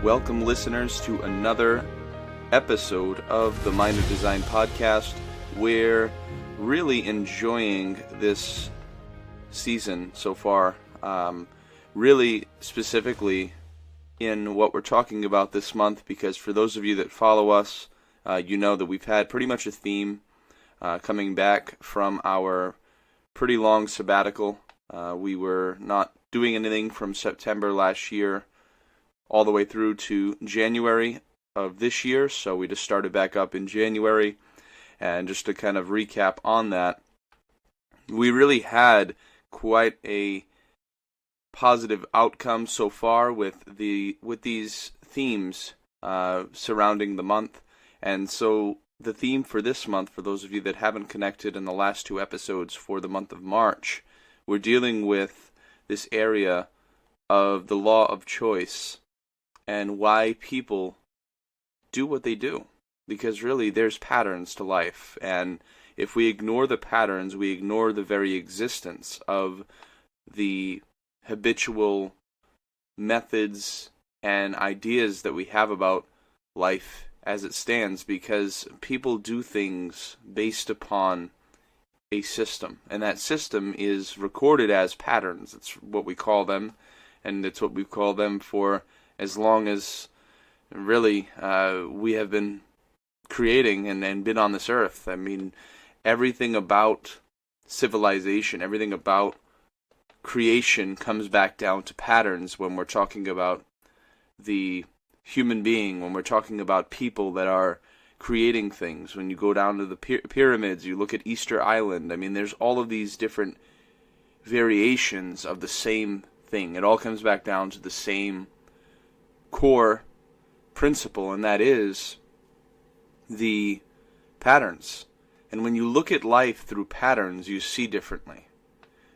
welcome listeners to another episode of the Mind of Design podcast. We're really enjoying this season so far, really specifically in what we're talking about this month, because for those of you that follow us, you know that we've had pretty much a theme coming back from our pretty long sabbatical. We were not doing anything from September last year all the way through to January of this year, so we just started back up in January. And just to kind of recap on that, we really had quite a positive outcome so far with these themes surrounding the month. And so the theme for this month, for those of you that haven't connected in the last two episodes for the month of March, we're dealing with this area of the law of choice and why people do what they do. Because really there's patterns to life, and if we ignore the patterns, we ignore the very existence of the habitual methods and ideas that we have about life as it stands, because people do things based upon a system, and that system is recorded as patterns. It's what we call them, and it's what we've called them for as long as really we have been creating and been on this earth. I mean, everything about civilization, everything about creation comes back down to patterns when we're talking about the human being, when we're talking about people that are creating things. When you go down to the pyramids, you look at Easter Island, I mean, there's all of these different variations of the same thing. It all comes back down to the same core principle, and that is the patterns. And when you look at life through patterns, you see differently.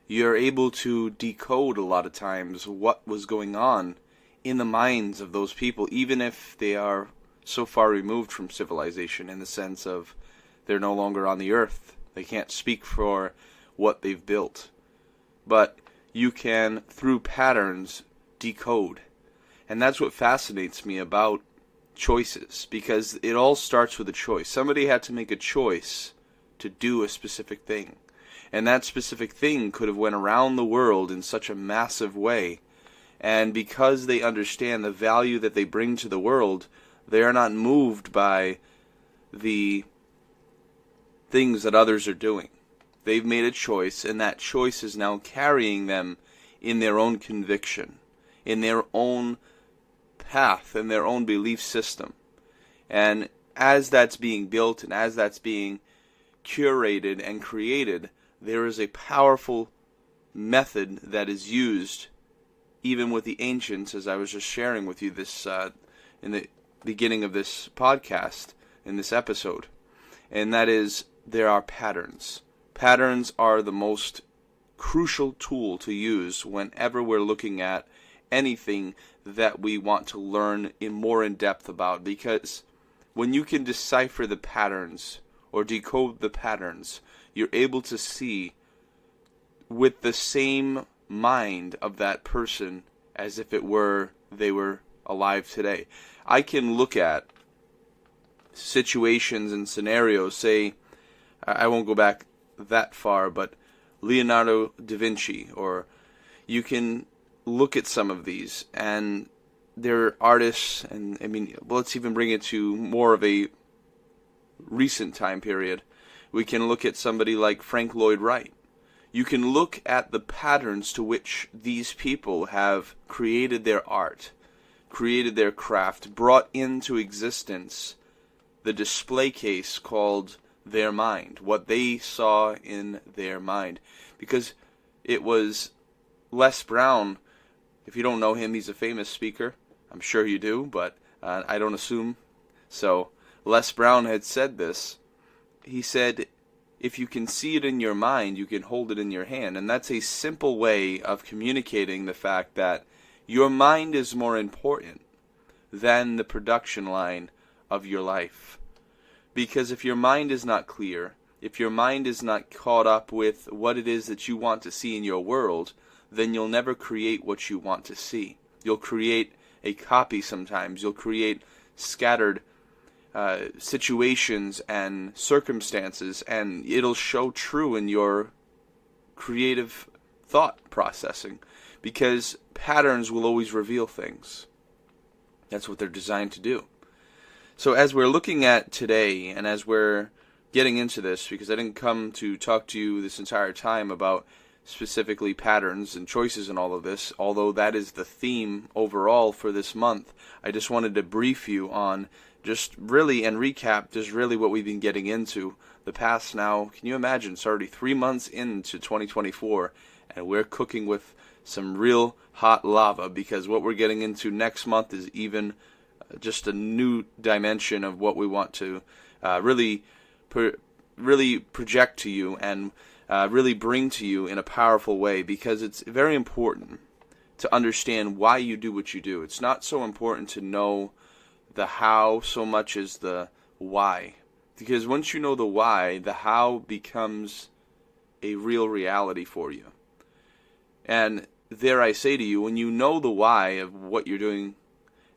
You're able to decode a lot of times what was going on in the minds of those people, even if they are so far removed from civilization, in the sense of they're no longer on the earth. They can't speak for what they've built. But you can, through patterns, decode. And that's what fascinates me about choices, because it all starts with a choice. Somebody had to make a choice to do a specific thing, and that specific thing could have went around the world in such a massive way. And because they understand the value that they bring to the world, they are not moved by the things that others are doing. They've made a choice, and that choice is now carrying them in their own conviction, in their own path, in their own belief system. And as that's being built and as that's being curated and created, there is a powerful method that is used even with the ancients, as I was just sharing with you this in the beginning of this podcast, in this episode. And that is, there are patterns. Patterns are the most crucial tool to use whenever we're looking at anything that we want to learn more in depth about, because when you can decipher the patterns or decode the patterns, you're able to see with the same mind of that person as if it were they were alive today. I can look at situations and scenarios, say, I won't go back that far, but Leonardo da Vinci, or you can look at some of these, and they're artists, and I mean, let's even bring it to more of a recent time period. We can look at somebody like Frank Lloyd Wright. You can look at the patterns to which these people have created their art, created their craft, brought into existence the display case called their mind, what they saw in their mind. Because it was Les Brown. If you don't know him, he's a famous speaker. I'm sure you do, but I don't assume. So Les Brown had said this. He said, if you can see it in your mind, you can hold it in your hand. And that's a simple way of communicating the fact that your mind is more important than the production line of your life. Because if your mind is not clear, if your mind is not caught up with what it is that you want to see in your world, then you'll never create what you want to see. You'll create a copy sometimes. You'll create scattered situations and circumstances, and it'll show true in your creative thought processing, because patterns will always reveal things. That's what they're designed to do. So as we're looking at today, and as we're getting into this, because I didn't come to talk to you this entire time about specifically patterns and choices and all of this, although that is the theme overall for this month, I just wanted to brief you on just really, and recap just really what we've been getting into the past now. Can you imagine, it's already 3 months into 2024, and we're cooking with some real hot lava, because what we're getting into next month is even just a new dimension of what we want to really project to you and really bring to you in a powerful way, because it's very important to understand why you do what you do. It's not so important to know the how so much as the why, because once you know the why, the how becomes a real reality for you. And there I say to you, when you know the why of what you're doing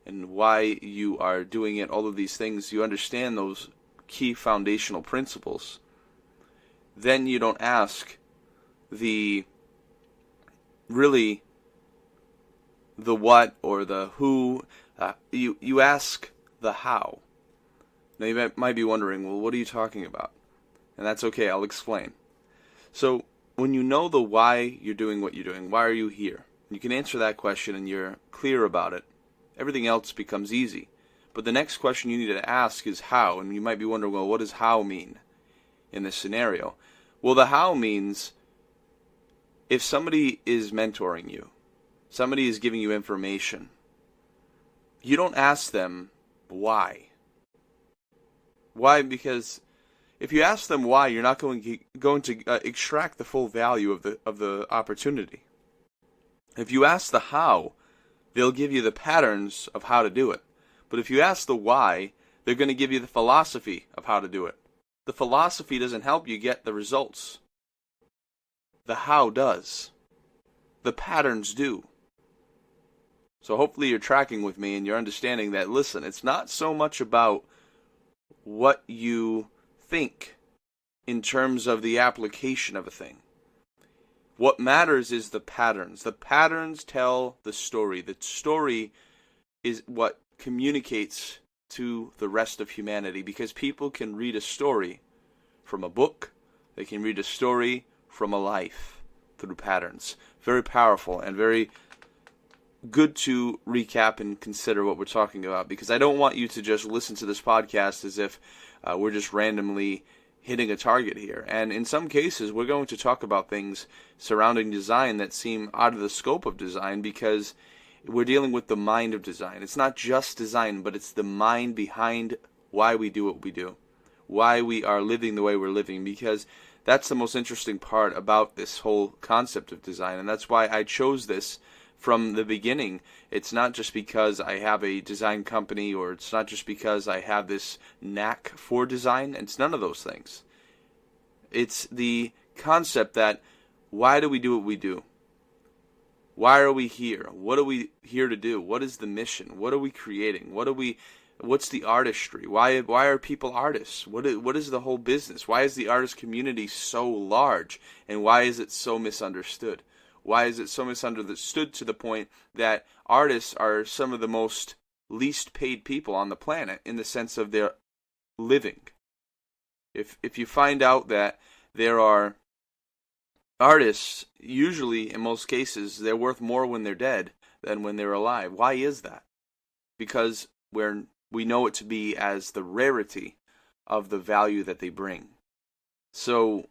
and why you are doing it, all of these things, you understand those key foundational principles, then you don't ask the what or the who. You ask the how. Now you might be wondering, well, what are you talking about? And that's okay, I'll explain. So when you know the why you're doing what you're doing, why are you here? You can answer that question and you're clear about it. Everything else becomes easy. But the next question you need to ask is how. And you might be wondering, well, what does how mean in this scenario? Well, the how means if somebody is mentoring you, somebody is giving you information, you don't ask them why. Why? Because if you ask them why, you're not going to extract the full value of the opportunity. If you ask the how, they'll give you the patterns of how to do it. But if you ask the why, they're going to give you the philosophy of how to do it. The philosophy doesn't help you get the results. The how does. The patterns do. So hopefully you're tracking with me and you're understanding that, listen, it's not so much about what you think in terms of the application of a thing. What matters is the patterns. The patterns tell the story. The story is what communicates to the rest of humanity, because people can read a story from a book. They can read a story from a life through patterns. Very powerful and very good to recap and consider what we're talking about, because I don't want you to just listen to this podcast as if we're just randomly hitting a target here. And in some cases, we're going to talk about things surrounding design that seem out of the scope of design, because we're dealing with the mind of design. It's not just design, but it's the mind behind why we do what we do, why we are living the way we're living, because that's the most interesting part about this whole concept of design. And that's why I chose this from the beginning. It's not just because I have a design company, or it's not just because I have this knack for design. It's none of those things. It's the concept that, why do we do what we do? Why are we here? What are we here to do? What is the mission? What are we creating? What's the artistry? Why are people artists? What is the whole business? Why is the artist community so large? And why is it so misunderstood? Why is it so misunderstood to the point that artists are some of the most least paid people on the planet, in the sense of their living? If you find out that there are artists, usually in most cases, they're worth more when they're dead than when they're alive. Why is that? Because we know it to be as the rarity of the value that they bring. So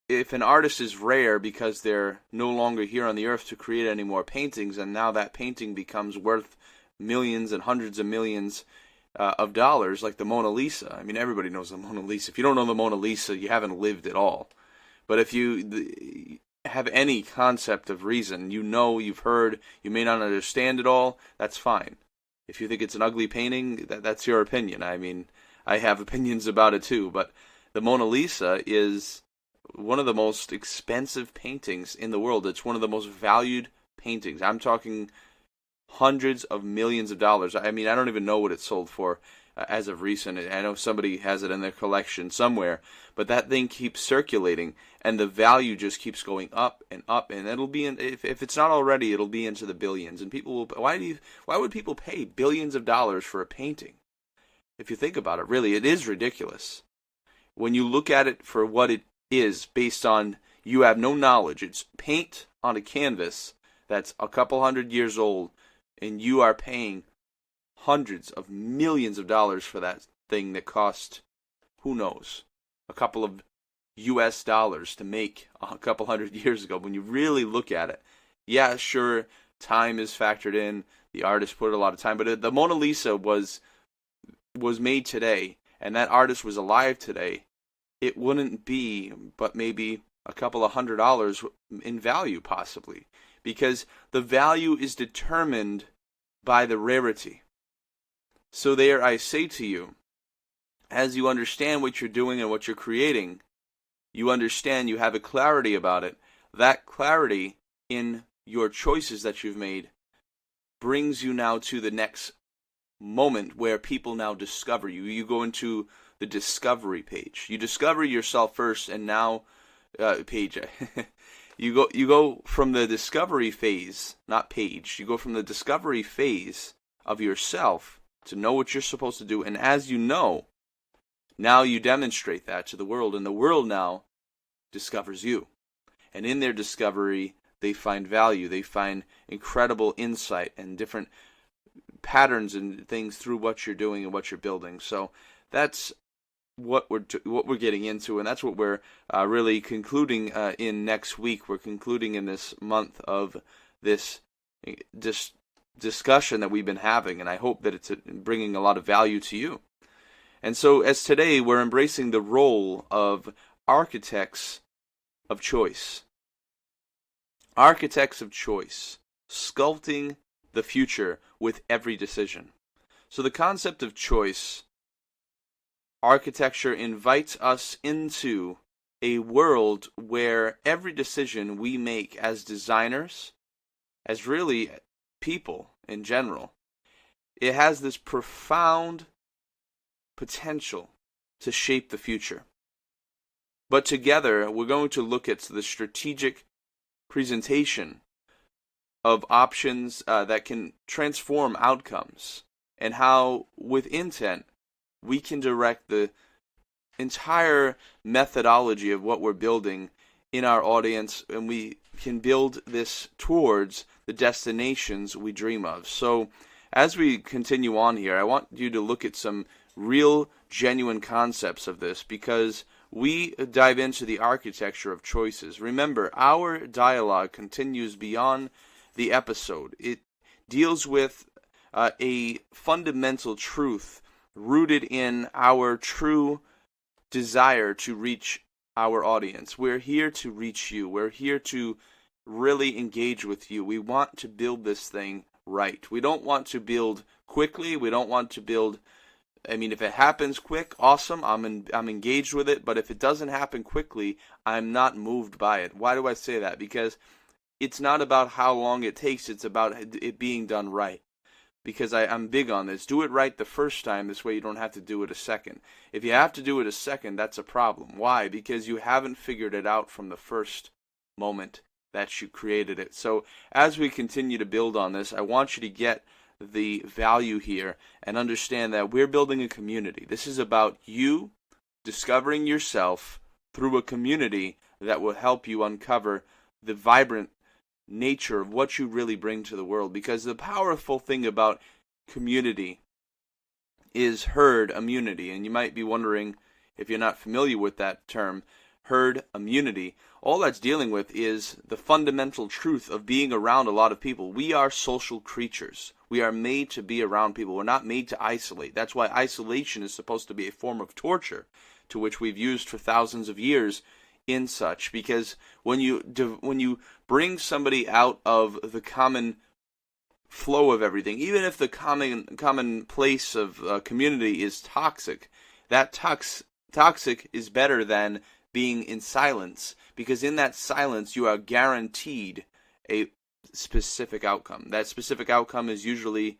if an artist is rare because they're no longer here on the earth to create any more paintings, and now that painting becomes worth millions and hundreds of millions of dollars, like the Mona Lisa. I mean, everybody knows the Mona Lisa. If you don't know the Mona Lisa, you haven't lived at all. But if you have any concept of reason, you know, you've heard, you may not understand it all, that's fine. If you think it's an ugly painting, that's your opinion. I mean, I have opinions about it too, but the Mona Lisa is one of the most expensive paintings in the world. It's one of the most valued paintings. I'm talking hundreds of millions of dollars. I mean, I don't even know what it sold for as of recent. I know somebody has it in their collection somewhere, but that thing keeps circulating, and the value just keeps going up, and it'll be in, if it's not already, it'll be into the billions. And people will, why would people pay billions of dollars for a painting? If you think about it, really, it is ridiculous. When you look at it for what it is, based on, you have no knowledge, it's paint on a canvas that's a couple hundred years old, and you are paying hundreds of millions of dollars for that thing that cost, who knows, a couple of US dollars to make a couple hundred years ago. When you really look at it, yeah, sure, time is factored in, the artist put a lot of time, but the Mona Lisa was made today, and that artist was alive today, it wouldn't be but maybe a couple of $100 in value, possibly, because the value is determined by the rarity. So there I say to you, as you understand what you're doing and what you're creating, you understand, you have a clarity about it. That clarity in your choices that you've made brings you now to the next moment where people now discover you. You go into the discovery page. You discover yourself first, and now page. you go from the discovery phase, not page. You go from the discovery phase of yourself to know what you're supposed to do, and as you know, now you demonstrate that to the world, and the world now discovers you. And in their discovery, they find value. They find incredible insight and different patterns and things through what you're doing and what you're building. So that's what we're getting into, and that's what we're really concluding in next week. We're concluding in this month of this discussion that we've been having, and I hope that it's bringing a lot of value to you. And so, as today, we're embracing the role of architects of choice. Architects of choice, sculpting the future with every decision. So the concept of choice, architecture invites us into a world where every decision we make as designers, as really people in general, it has this profound potential to shape the future. But together, we're going to look at the strategic presentation of options that can transform outcomes, and how, with intent, we can direct the entire methodology of what we're building in our audience, and we can build this towards the destinations we dream of. So, as we continue on here, I want you to look at some real, genuine concepts of this, because we dive into the architecture of choices. Remember, our dialogue continues beyond the episode. It deals with a fundamental truth rooted in our true desire to reach our audience. We're here to reach you. We're here to really engage with you. We want to build this thing right. We don't want to build quickly. We don't want to build, I mean, if it happens quick, awesome, I'm engaged with it. But if it doesn't happen quickly, I'm not moved by it. Why do I say that? Because it's not about how long it takes. It's about it being done right. Because I'm big on this. Do it right the first time. This way you don't have to do it a second. If you have to do it a second, that's a problem. Why? Because you haven't figured it out from the first moment that you created it. So as we continue to build on this, I want you to get the value here and understand that we're building a community. This is about you discovering yourself through a community that will help you uncover the vibrant nature of what you really bring to the world. Because the powerful thing about community is herd immunity. And you might be wondering, if you're not familiar with that term, herd immunity, all that's dealing with is the fundamental truth of being around a lot of people. We are social creatures. We are made to be around people. We're not made to isolate. That's why isolation is supposed to be a form of torture, to which we've used for thousands of years in such. Because when you bring somebody out of the common flow of everything, even if the common place of community is toxic, that toxic is better than being in silence, because in that silence you are guaranteed a specific outcome. That specific outcome is usually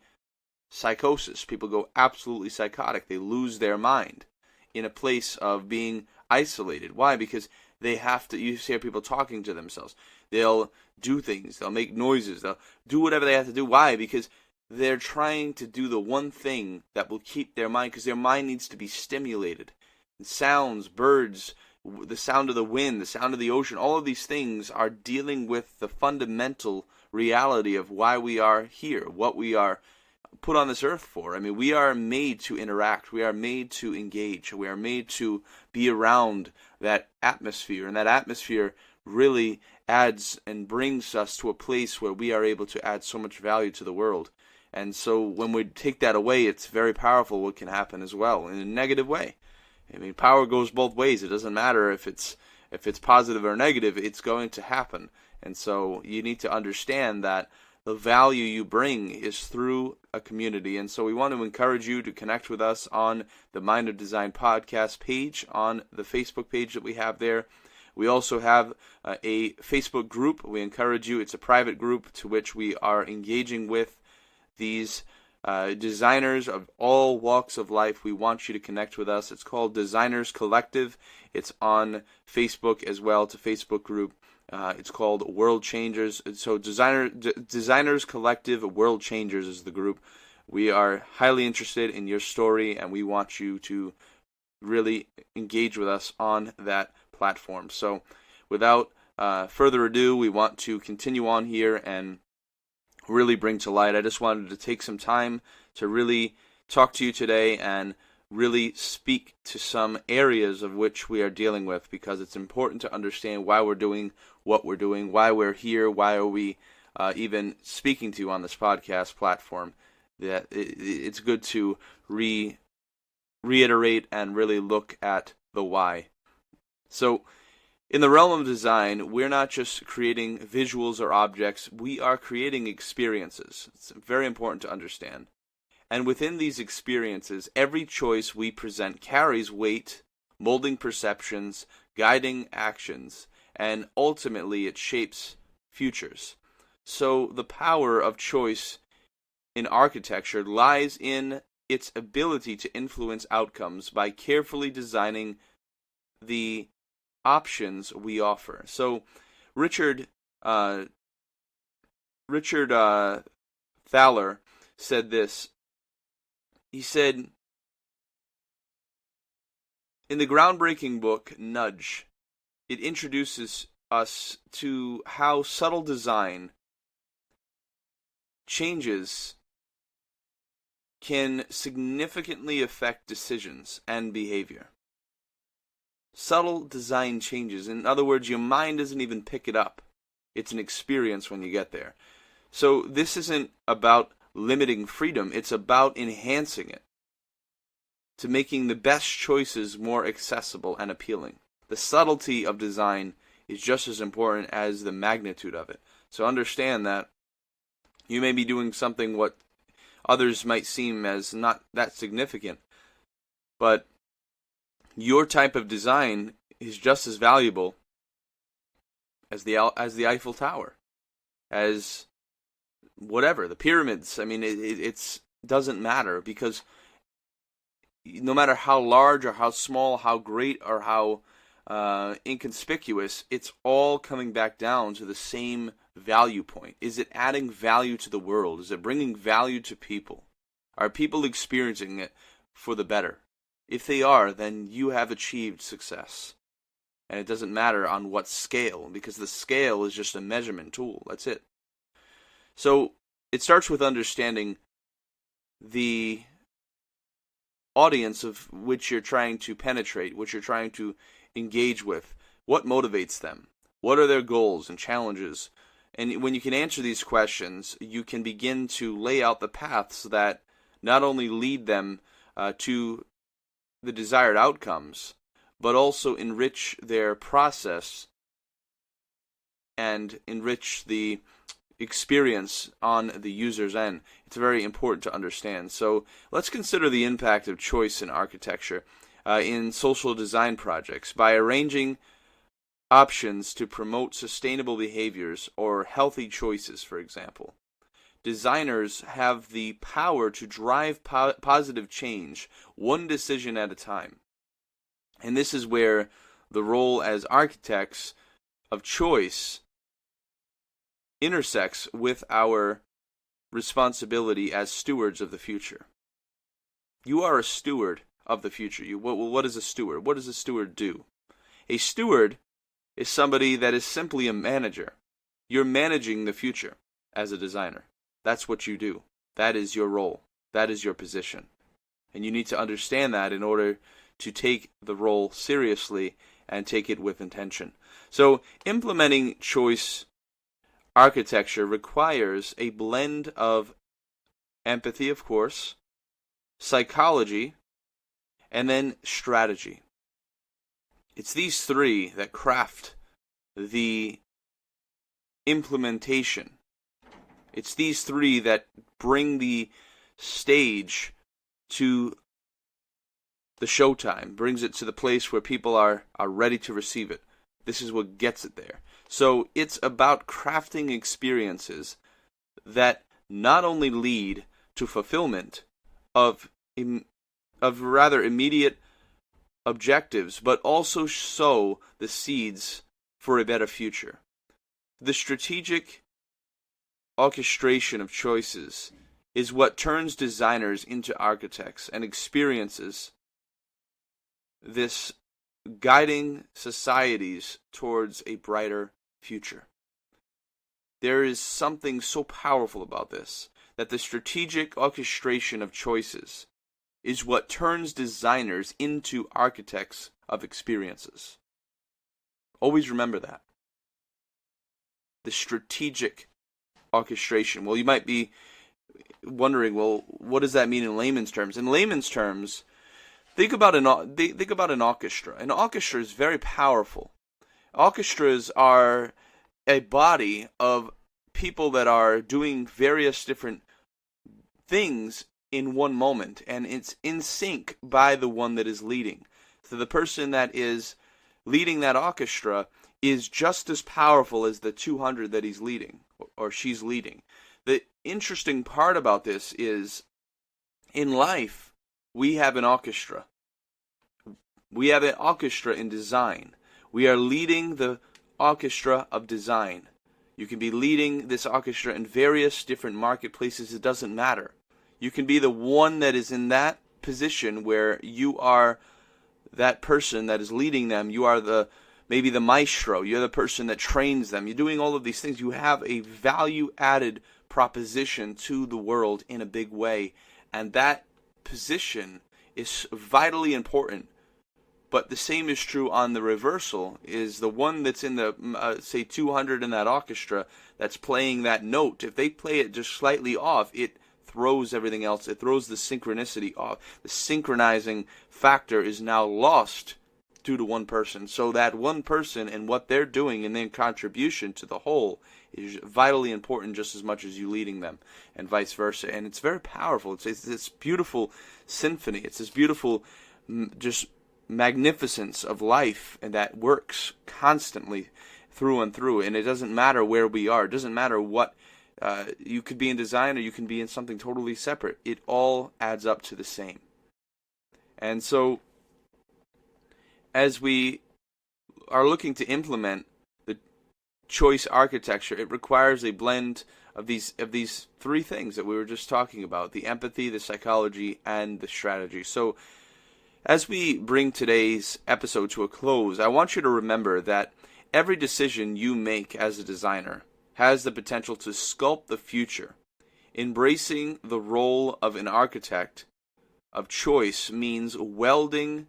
psychosis. People go absolutely psychotic. They lose their mind in a place of being isolated. Why? Because they have to, you hear people talking to themselves. They'll do things. They'll make noises. They'll do whatever they have to do. Why? Because they're trying to do the one thing that will keep their mind, because their mind needs to be stimulated. Sounds, birds, the sound of the wind, the sound of the ocean, all of these things are dealing with the fundamental reality of why we are here, what we are put on this earth for. I mean, we are made to interact. We are made to engage. We are made to be around that atmosphere, and that atmosphere really adds and brings us to a place where we are able to add so much value to the world. And so when we take that away, it's very powerful what can happen as well, in a negative way. I mean, power goes both ways. It doesn't matter if it's positive or negative, it's going to happen. And so you need to understand that the value you bring is through a community. And so we want to encourage you to connect with us on the Mind of Design podcast page, on the Facebook page that we have there. We also have a Facebook group. We encourage you. It's a private group to which we are engaging with these designers of all walks of life. We want you to connect with us. It's called Designers Collective. It's on Facebook as well. It's a Facebook group. It's called World Changers. So Designers Collective World Changers is the group. We are highly interested in your story, and we want you to really engage with us on that platform. So without further ado, we want to continue on here and really bring to light. I just wanted to take some time to really talk to you today and really speak to some areas of which we are dealing with, because it's important to understand why we're doing what we're doing, why we're here, why are we even speaking to you on this podcast platform. That it's good to reiterate and really look at the why. So in the realm of design, we're not just creating visuals or objects, we are creating experiences. It's very important to understand. And within these experiences, every choice we present carries weight, molding perceptions, guiding actions, and ultimately it shapes futures. So the power of choice in architecture lies in its ability to influence outcomes by carefully designing the options we offer. So Richard Thaler said this. He said, in the groundbreaking book, Nudge, it introduces us to how subtle design changes can significantly affect decisions and behavior. Subtle design changes. In other words, your mind doesn't even pick it up. It's an experience when you get there. So this isn't about limiting freedom. It's about enhancing it to making the best choices more accessible and appealing. The subtlety of design is just as important as the magnitude of it. So understand that you may be doing something what others might seem as not that significant, but your type of design is just as valuable as the Eiffel Tower, as whatever, the pyramids. I mean, it doesn't matter, because no matter how large or how small, how great or how inconspicuous, it's all coming back down to the same value point. Is it adding value to the world? Is it bringing value to people? Are people experiencing it for the better? If they are, then you have achieved success. And it doesn't matter on what scale, because the scale is just a measurement tool. That's it. So it starts with understanding the audience of which you're trying to penetrate, which you're trying to engage with. What motivates them? What are their goals and challenges? And when you can answer these questions, you can begin to lay out the paths that not only lead them to the desired outcomes, but also enrich their process and enrich the experience on the user's end. It's very important to understand. So let's consider the impact of choice in architecture in social design projects. By arranging options to promote sustainable behaviors or healthy choices, for example. Designers have the power to drive positive change one decision at a time. And this is where the role as architects of choice intersects with our responsibility as stewards of the future. You are a steward of the future. What is a steward? What does a steward do? A steward is somebody that is simply a manager. You're managing the future as a designer. That's what you do. That is your role. That is your position. And you need to understand that in order to take the role seriously and take it with intention. So implementing choice architecture requires a blend of empathy, of course, psychology, and then strategy. It's these three that craft the implementation. It's these three that bring the stage to the showtime, brings it to the place where people are ready to receive it. This is what gets it there. So it's about crafting experiences that not only lead to fulfillment of rather immediate objectives, but also sow the seeds for a better future. The strategic orchestration of choices is what turns designers into architects and experiences this guiding societies towards a brighter future. There is something so powerful about this, that the strategic orchestration of choices is what turns designers into architects of experiences. Always remember that. The strategic orchestration. Well, you might be wondering, well, what does that mean in layman's terms? In layman's terms, think about an orchestra. An orchestra is very powerful. Orchestras are a body of people that are doing various different things in one moment, and it's in sync by the one that is leading. So the person that is leading that orchestra is just as powerful as the 200 that he's leading, or she's leading. The interesting part about this is, in life, we have an orchestra. We have an orchestra in design. We are leading the orchestra of design. You can be leading this orchestra in various different marketplaces. It doesn't matter. You can be the one that is in that position where you are that person that is leading them. You are maybe the maestro. You're the person that trains them. You're doing all of these things. You have a value-added proposition to the world in a big way. And that position is vitally important. But the same is true on the reversal, is the one that's in the, say, 200 in that orchestra that's playing that note. If they play it just slightly off, it throws everything else. It throws the synchronicity off. The synchronizing factor is now lost due to one person. So that one person and what they're doing and their contribution to the whole is vitally important just as much as you leading them, and vice versa. And it's very powerful. It's this beautiful symphony. It's this beautiful just magnificence of life, and that works constantly through and through. And it doesn't matter where we are. It doesn't matter what you could be in design or you can be in something totally separate. It all adds up to the same. And so as we are looking to implement the choice architecture, it requires a blend of these three things that we were just talking about: the empathy, the psychology, and the strategy. So as we bring today's episode to a close, I want you to remember that every decision you make as a designer has the potential to sculpt the future. Embracing the role of an architect of choice means wielding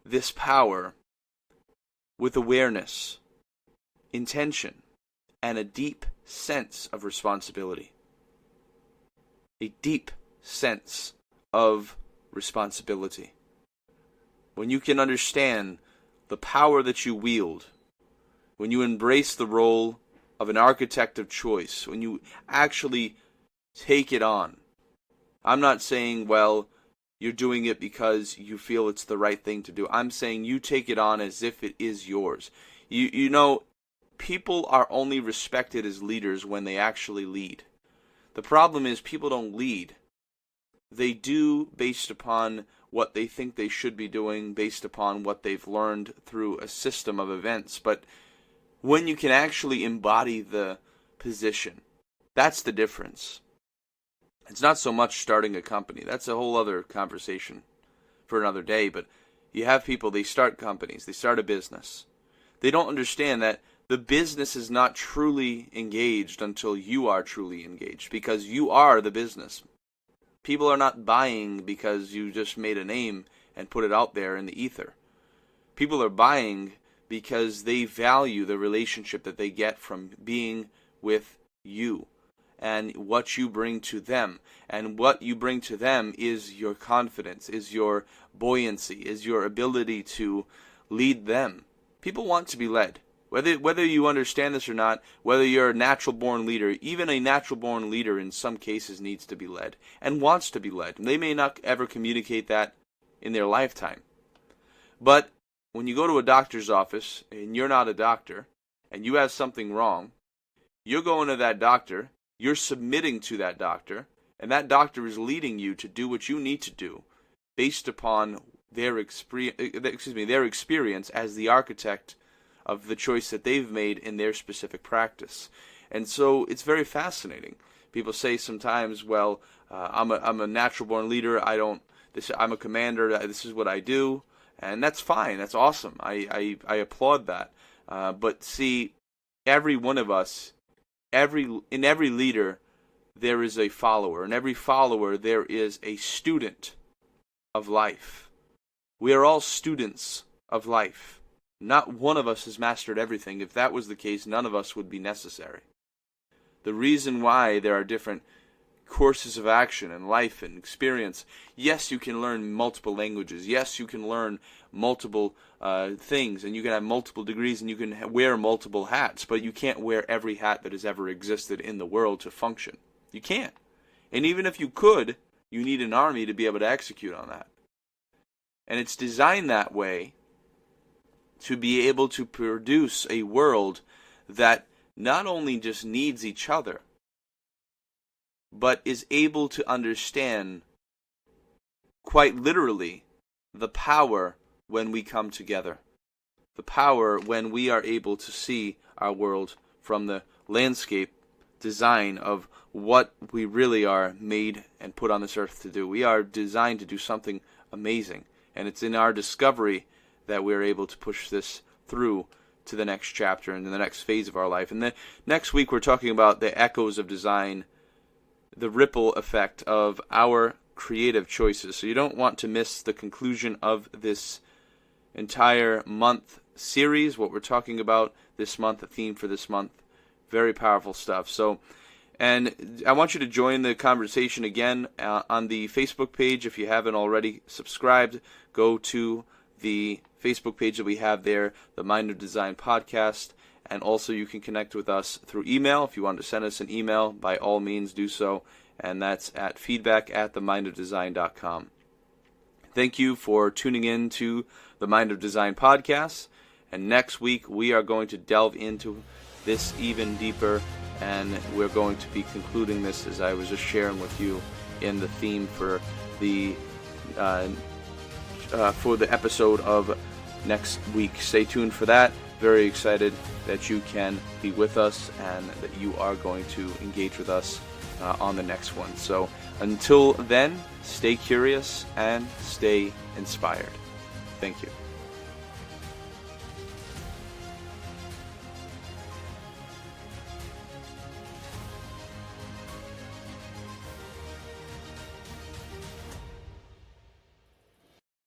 this power with awareness, intention, and a deep sense of responsibility. A deep sense of responsibility. When you can understand the power that you wield, when you embrace the role of an architect of choice, when you actually take it on. I'm not saying, well, you're doing it because you feel it's the right thing to do. I'm saying you take it on as if it is yours. You know, people are only respected as leaders when they actually lead. The problem is people don't lead. They do based upon what they think they should be doing, based upon what they've learned through a system of events. But when you can actually embody the position, that's the difference. It's not so much starting a company. That's a whole other conversation for another day. But you have people, they start companies, they start a business. They don't understand that the business is not truly engaged until you are truly engaged, because you are the business. People are not buying because you just made a name and put it out there in the ether. People are buying because they value the relationship that they get from being with you and what you bring to them. And what you bring to them is your confidence, is your buoyancy, is your ability to lead them. People want to be led. Whether you understand this or not, whether you're a natural-born leader, even a natural-born leader in some cases needs to be led and wants to be led. They may not ever communicate that in their lifetime. But when you go to a doctor's office and you're not a doctor and you have something wrong, you're going to that doctor, you're submitting to that doctor, and that doctor is leading you to do what you need to do based upon their experience as the architect of the choice that they've made in their specific practice. And so it's very fascinating. People say sometimes, well, I'm a natural-born leader. I'm a commander. This is what I do, and that's fine. That's awesome. I applaud that. But see, every one of us, in every leader, there is a follower. In every follower, there is a student of life. We are all students of life. Not one of us has mastered everything. If that was the case, none of us would be necessary. The reason why there are different courses of action in life and experience, yes, you can learn multiple languages. Yes, you can learn multiple things, and you can have multiple degrees, and you can wear multiple hats, but you can't wear every hat that has ever existed in the world to function. You can't. And even if you could, you need an army to be able to execute on that. And it's designed that way to be able to produce a world that not only just needs each other, but is able to understand, quite literally, the power when we come together. The power when we are able to see our world from the landscape design of what we really are made and put on this earth to do. We are designed to do something amazing, and it's in our discovery that we're able to push this through to the next chapter and the next phase of our life. And then next week we're talking about the echoes of design, the ripple effect of our creative choices. So you don't want to miss the conclusion of this entire month series, what we're talking about this month, the theme for this month. Very powerful stuff. So, and I want you to join the conversation again on the Facebook page. If you haven't already subscribed, go to the Facebook page that we have there, the Mind of Design podcast, and also you can connect with us through email. If you want to send us an email, by all means do so, and that's at feedback@themindofdesign.com. Thank you for tuning in to the Mind of Design podcast, and next week we are going to delve into this even deeper, and we're going to be concluding this, as I was just sharing with you, in the theme for the episode of next week. Stay tuned for that. Very excited that you can be with us and that you are going to engage with us on the next one. So until then, stay curious and stay inspired. Thank you.